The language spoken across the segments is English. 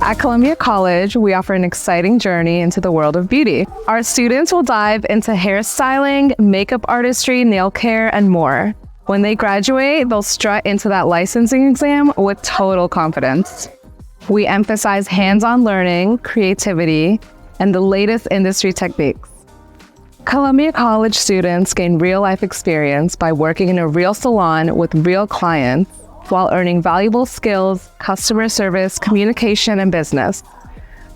At Columbia College, we offer an exciting journey into the world of beauty. Our students will dive into hairstyling, makeup artistry, nail care, and more. When they graduate, they'll strut into that licensing exam with total confidence. We emphasize hands-on learning, creativity, and the latest industry techniques. Columbia College students gain real-life experience by working in a real salon with real clients while earning valuable skills, customer service, communication, and business.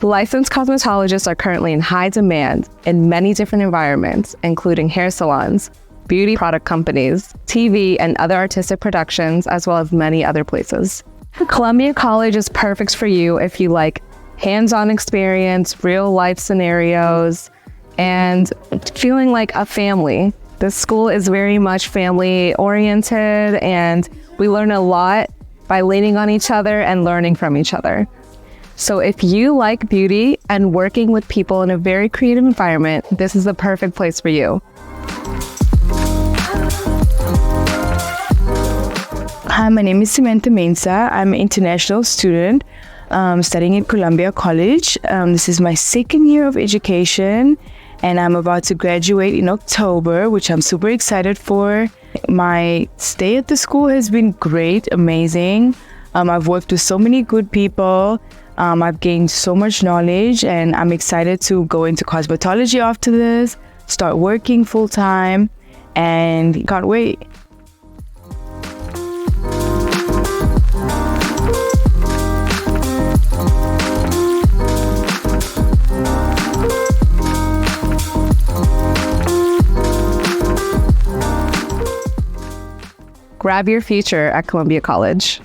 Licensed cosmetologists are currently in high demand in many different environments, including hair salons, beauty product companies, TV, and other artistic productions, as well as many other places. Columbia College is perfect for you if you like hands-on experience, real-life scenarios, and feeling like a family. This school is very much family-oriented, and we learn a lot by leaning on each other and learning from each other. So if you like beauty and working with people in a very creative environment, this is the perfect place for you. Hi, my name is Samantha Mensah. I'm an international student studying at Columbia College. This is my second year of education, and I'm about to graduate in October, which I'm super excited for. My stay at the school has been great, amazing. I've worked with so many good people. I've gained so much knowledge, and I'm excited to go into cosmetology after this, start working full-time, and can't wait. Grab your future at Columbia College.